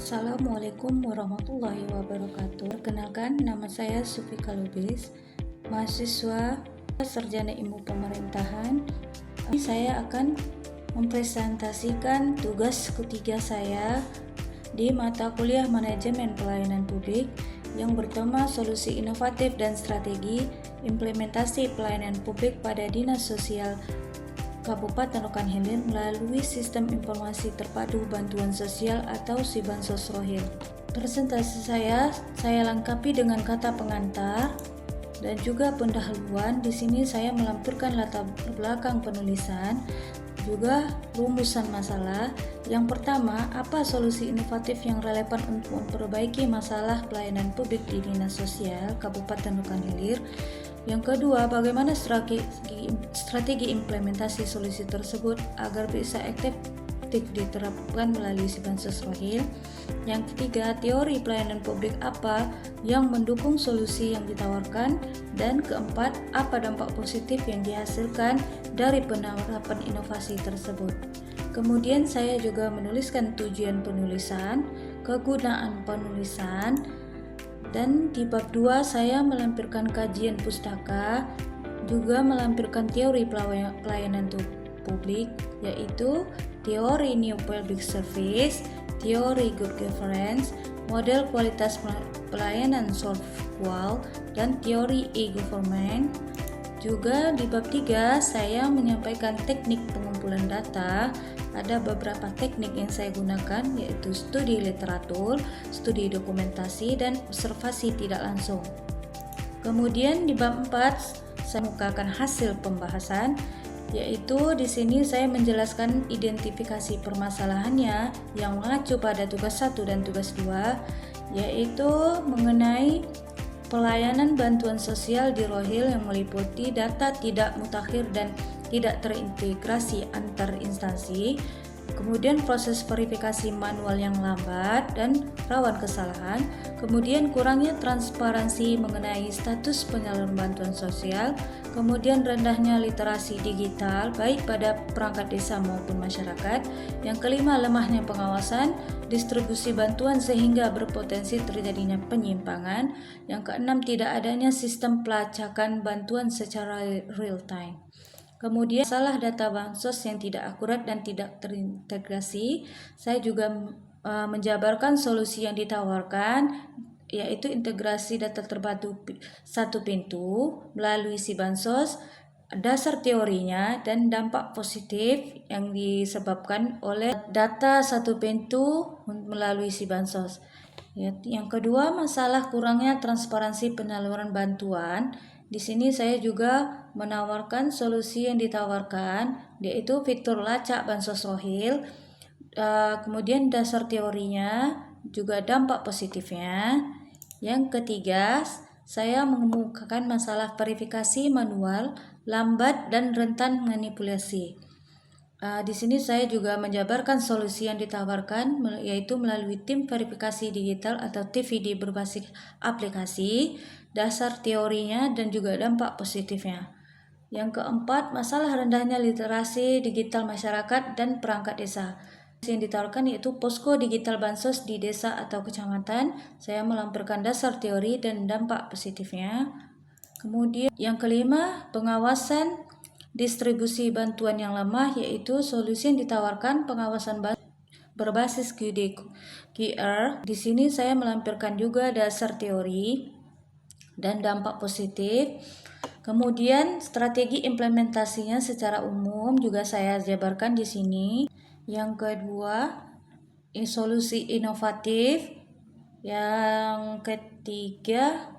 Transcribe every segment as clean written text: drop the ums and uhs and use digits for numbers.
Assalamualaikum warahmatullahi wabarakatuh. Perkenalkan, nama saya Sufika Lubis, mahasiswa Sarjana Ilmu Pemerintahan. Ini saya akan mempresentasikan tugas ketiga saya di mata kuliah Manajemen Pelayanan Publik yang bertema solusi inovatif dan strategi implementasi pelayanan publik pada Dinas Sosial Kabupaten Rokan Hilir melalui Sistem Informasi Terpadu Bantuan Sosial atau SIBansos Rohil. Presentasi saya lengkapi dengan kata pengantar dan juga pendahuluan. Di sini saya melampirkan latar belakang penulisan, juga rumusan masalah. Yang pertama, apa solusi inovatif yang relevan untuk memperbaiki masalah pelayanan publik di Dinas Sosial Kabupaten Rokan Hilir? Yang kedua, bagaimana strategi implementasi solusi tersebut agar bisa efektif diterapkan melalui SIBansos Rohil? Yang ketiga, teori pelayanan publik apa yang mendukung solusi yang ditawarkan? Dan keempat, apa dampak positif yang dihasilkan dari penerapan inovasi tersebut? Kemudian saya juga menuliskan tujuan penulisan, kegunaan penulisan, dan di bab 2 saya melampirkan kajian pustaka, juga melampirkan teori pelayanan publik, yaitu teori New Public Service, teori Good Governance, model kualitas pelayanan SORQUAL, dan teori e-government. Juga di bab 3 saya menyampaikan teknik pengumpulan data. Ada beberapa teknik yang saya gunakan, yaitu studi literatur, studi dokumentasi, dan observasi tidak langsung. Kemudian di bab 4 saya mengukakan hasil pembahasan, yaitu di sini saya menjelaskan identifikasi permasalahannya yang mengacu pada tugas 1 dan tugas 2, yaitu mengenai pelayanan bantuan sosial di Rohil yang meliputi data tidak mutakhir dan tidak terintegrasi antar instansi, kemudian proses verifikasi manual yang lambat dan rawan kesalahan, kemudian kurangnya transparansi mengenai status penyaluran bantuan sosial, kemudian rendahnya literasi digital baik pada perangkat desa maupun masyarakat. Yang kelima, lemahnya pengawasan distribusi bantuan sehingga berpotensi terjadinya penyimpangan. Yang keenam, tidak adanya sistem pelacakan bantuan secara real time. Kemudian masalah data bansos yang tidak akurat dan tidak terintegrasi. Saya juga menjabarkan solusi yang ditawarkan, yaitu integrasi data terpadu satu pintu melalui SIBansos, dasar teorinya, dan dampak positif yang disebabkan oleh data satu pintu melalui SIBansos. Yang kedua, masalah kurangnya transparansi penyaluran bantuan. Di sini saya juga menawarkan solusi yang ditawarkan, yaitu fitur lacak Bansos Rohil, kemudian dasar teorinya, juga dampak positifnya. Yang ketiga, saya mengemukakan masalah verifikasi manual, lambat dan rentan manipulasi. Di sini saya juga menjabarkan solusi yang ditawarkan, yaitu melalui tim verifikasi digital atau TVD berbasis aplikasi, dasar teorinya, dan juga dampak positifnya. Yang keempat, masalah rendahnya literasi digital masyarakat dan perangkat desa. Yang ditawarkan yaitu posko digital bansos di desa atau kecamatan. Saya melampirkan dasar teori dan dampak positifnya. Kemudian yang kelima, pengawasan distribusi bantuan yang lemah, yaitu solusi yang ditawarkan pengawasan berbasis QR. Di sini saya melampirkan juga dasar teori dan dampak positif. Kemudian strategi implementasinya secara umum juga saya jabarkan di sini. Yang kedua, solusi inovatif. Yang ketiga,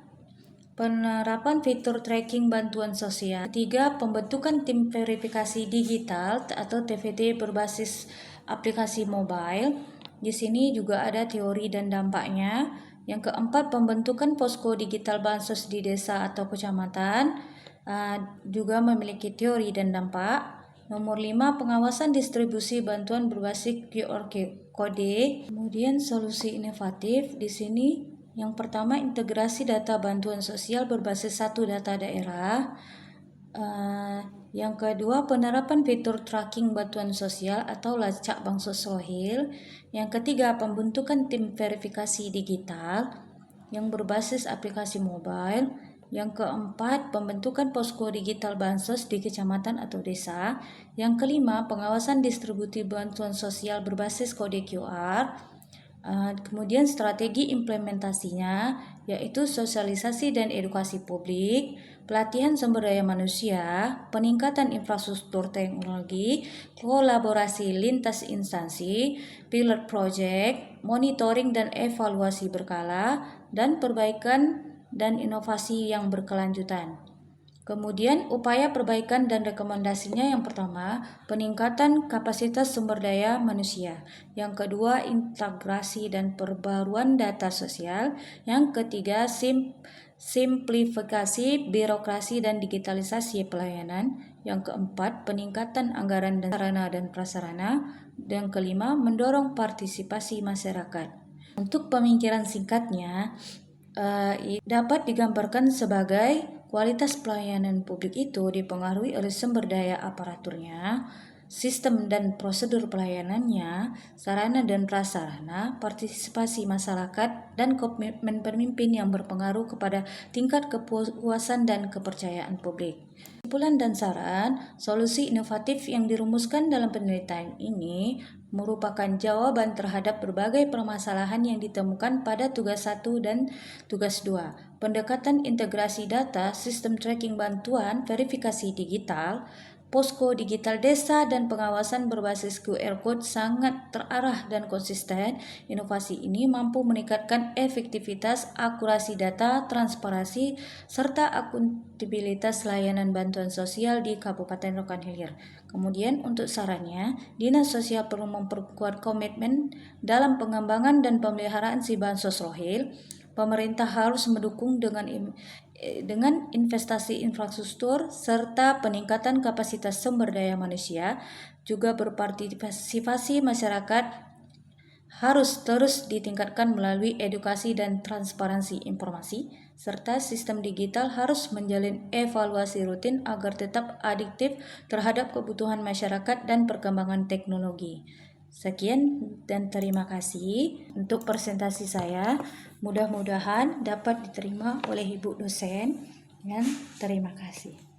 penerapan fitur tracking bantuan sosial. Ketiga, pembentukan tim verifikasi digital atau TVD berbasis aplikasi mobile. Di sini juga ada teori dan dampaknya. Yang keempat, pembentukan posko digital bansos di desa atau kecamatan, juga memiliki teori dan dampak. Nomor 5, pengawasan distribusi bantuan berbasis QR kode. Kemudian solusi inovatif di sini yang pertama, integrasi data bantuan sosial berbasis satu data daerah. Yang kedua, penerapan fitur tracking bantuan sosial atau lacak Bansos Rohil. Yang ketiga, pembentukan tim verifikasi digital yang berbasis aplikasi mobile. Yang keempat, pembentukan posko digital Bansos di kecamatan atau desa. Yang kelima, pengawasan distribusi bantuan sosial berbasis kode QR. Kemudian strategi implementasinya yaitu sosialisasi dan edukasi publik, pelatihan sumber daya manusia, peningkatan infrastruktur teknologi, kolaborasi lintas instansi, pilot project, monitoring dan evaluasi berkala, dan perbaikan dan inovasi yang berkelanjutan. Kemudian upaya perbaikan dan rekomendasinya yang pertama, peningkatan kapasitas sumber daya manusia. Yang kedua, integrasi dan perbaruan data sosial. Yang ketiga, simplifikasi birokrasi dan digitalisasi pelayanan. Yang keempat, peningkatan anggaran dan sarana dan prasarana. Yang kelima, mendorong partisipasi masyarakat. Untuk pemikiran singkatnya, dapat digambarkan sebagai kualitas pelayanan publik itu dipengaruhi oleh sumber daya aparaturnya, sistem dan prosedur pelayanannya, sarana dan prasarana, partisipasi masyarakat, dan komitmen pemimpin yang berpengaruh kepada tingkat kepuasan dan kepercayaan publik. Kesimpulan dan saran, solusi inovatif yang dirumuskan dalam penelitian ini merupakan jawaban terhadap berbagai permasalahan yang ditemukan pada tugas 1 dan tugas 2. Pendekatan integrasi data, sistem tracking bantuan, verifikasi digital, posko digital desa, dan pengawasan berbasis QR Code sangat terarah dan konsisten. Inovasi ini mampu meningkatkan efektivitas, akurasi data, transparansi, serta akuntabilitas layanan bantuan sosial di Kabupaten Rokan Hilir. Kemudian untuk sarannya, Dinas Sosial perlu memperkuat komitmen dalam pengembangan dan pemeliharaan si Bansos Rohil. Pemerintah harus mendukung dengan investasi infrastruktur serta peningkatan kapasitas sumber daya manusia. Juga berpartisipasi masyarakat harus terus ditingkatkan melalui edukasi dan transparansi informasi, serta sistem digital harus menjalin evaluasi rutin agar tetap adiktif terhadap kebutuhan masyarakat dan perkembangan teknologi. Sekian dan terima kasih untuk presentasi saya. Mudah-mudahan dapat diterima oleh Ibu dosen. Dan terima kasih.